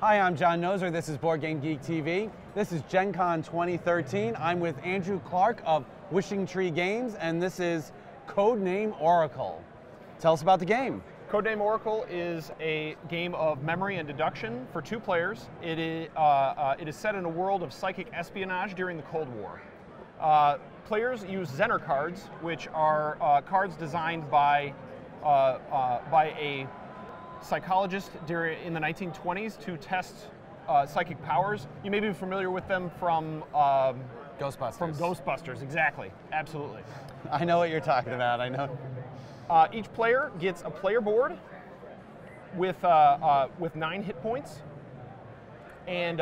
Hi, I'm John Noser. This is Board Game Geek TV. This is Gen Con 2013. I'm with Andrew Clark of Wishing Tree Games, and this is Codename Oracle. Tell us about the game. Codename Oracle is a game of memory and deduction for 2 players. It is set in a world of psychic espionage during the Cold War. Players use Zener cards, which are cards designed by a psychologist in the 1920s to test psychic powers. You may be familiar with them from Ghostbusters. From Ghostbusters, exactly, absolutely. I know what you're talking about. I know. Each player gets a player board with 9 hit points, and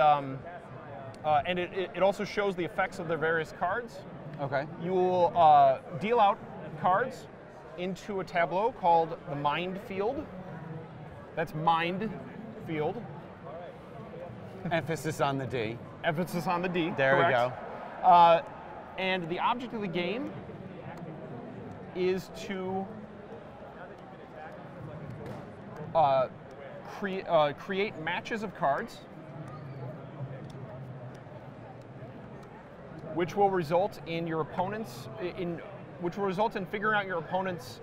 it also shows the effects of their various cards. Okay. You will deal out cards into a tableau called the Mind Field. That's Mind Field. Emphasis on the D. Emphasis on the D. There correct. we go. And the object of the game is to create matches of cards, which will result in your opponent's figuring out your opponent's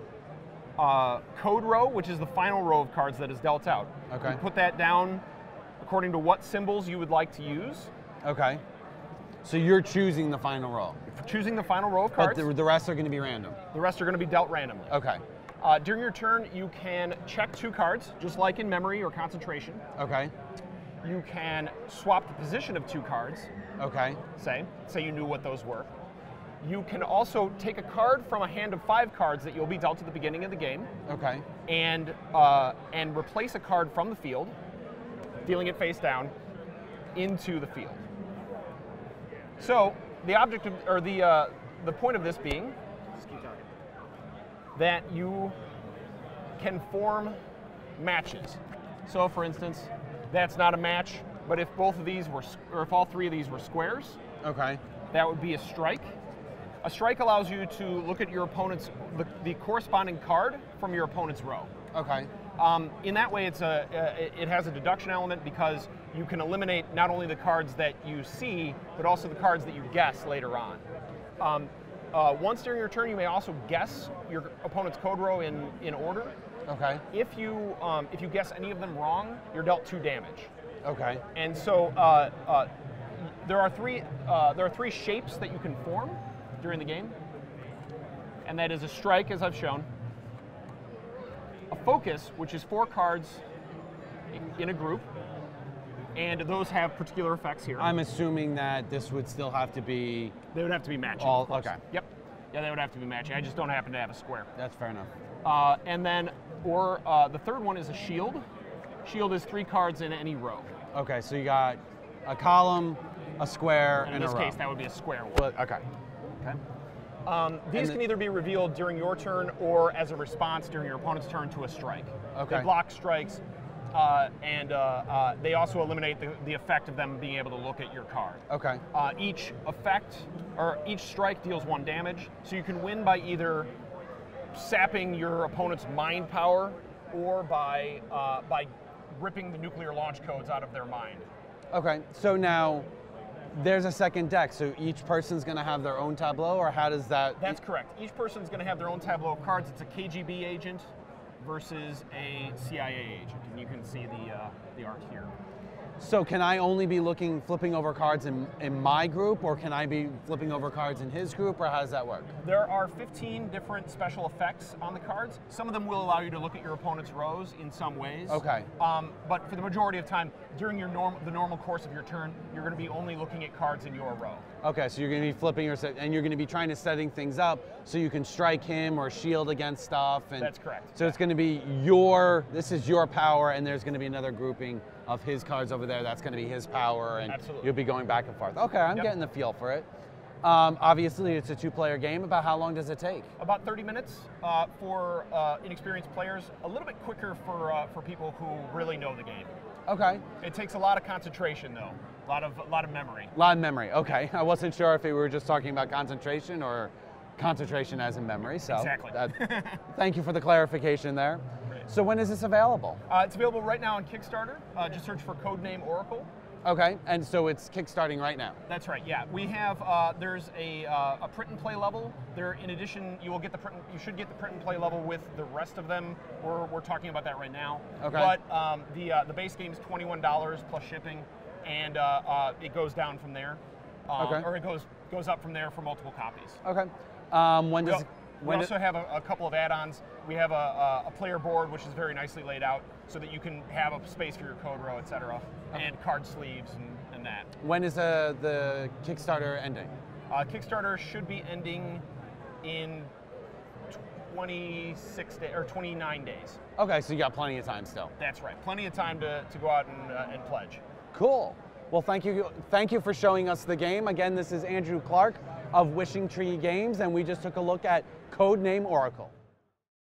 code row, which is the final row of cards that is dealt out. Okay. You put that down according to what symbols you would like to use. Okay. So you're choosing the final row. Choosing the final row of cards. But the rest are going to be random. The rest are going to be dealt randomly. Okay. During your turn, you can check 2 cards, just like in memory or concentration. Okay. You can swap the position of 2 cards. Okay. Say you knew what those were. You can also take a card from a hand of 5 cards that you'll be dealt at the beginning of the game. Okay. And replace a card from the field, dealing it face down, into the field. So the object of, or the point of this being that you can form matches. So for instance, that's not a match, but if both of these were, or if all 3 of these were squares, okay, that would be a strike. A strike allows you to look at your opponent's, the corresponding card from your opponent's row. okay. In that way, it has a deduction element because you can eliminate not only the cards that you see, but also the cards that you guess later on. Once during your turn, you may also guess your opponent's code row in order. Okay. If you guess any of them wrong, you're dealt 2 damage. Okay. And so there are 3 shapes that you can form during the game, and that is a strike, as I've shown, a focus, which is 4 cards in a group, and those have particular effects here. I'm assuming that this would still have to be... They would have to be matching. All, okay. Yep. Yeah, they would have to be matching. I just don't happen to have a square. That's fair enough. And then, the third one is a shield. Shield is 3 cards in any row. Okay, so you got a column, a square, and a row. In this case, that would be a square one. Well, okay. Okay. These can either be revealed during your turn or as a response during your opponent's turn to a strike. Okay. They block strikes, and they also eliminate the effect of them being able to look at your card. Okay. Each effect, or each strike deals 1 damage, so you can win by either sapping your opponent's mind power or by ripping the nuclear launch codes out of their mind. Okay, so now there's a second deck, so each person's going to have their own tableau, or how does that... That's correct. Each person's going to have their own tableau of cards. It's a KGB agent versus a CIA agent, and you can see the art here. So can I only be flipping over cards in my group, or can I be flipping over cards in his group, or how does that work? There are 15 different special effects on the cards. Some of them will allow you to look at your opponent's rows in some ways. Okay. But for the majority of time, during the normal course of your turn, you're going to be only looking at cards in your row. Okay, so you're going to be flipping and you're going to be trying to setting things up so you can strike him or shield against stuff. And that's correct. So it's going to be this is your power, and there's going to be another grouping of his cards over there. That's going to be his power, and you'll be going back and forth. Okay, I'm getting the feel for it. Obviously, it's a 2-player game. About how long does it take? About 30 minutes for inexperienced players. A little bit quicker for people who really know the game. Okay. It takes a lot of concentration, though. A lot of memory. A lot of memory. Okay. I wasn't sure if we were just talking about concentration or concentration as in memory. So exactly. Thank you for the clarification there. Right. So when is this available? It's available right now on Kickstarter. Just search for Codename Oracle. Okay, and so it's kickstarting right now. That's right. Yeah, we have. There's a print and play level. There, in addition, you will get the print. You should get the print and play level with the rest of them. We're talking about that right now. Okay. But the base game is $21 plus shipping, and it goes down from there. Okay. Or it goes up from there for multiple copies. Okay. We also have a couple of add-ons. We have a player board, which is very nicely laid out, so that you can have a space for your code row, etc., and card sleeves and that. When is the Kickstarter ending? Kickstarter should be ending in 29 days. Okay, so you got plenty of time still. That's right. Plenty of time to go out and pledge. Cool. Well, thank you for showing us the game. Again, this is Andrew Clark of Wishing Tree Games, and we just took a look at Codename Oracle.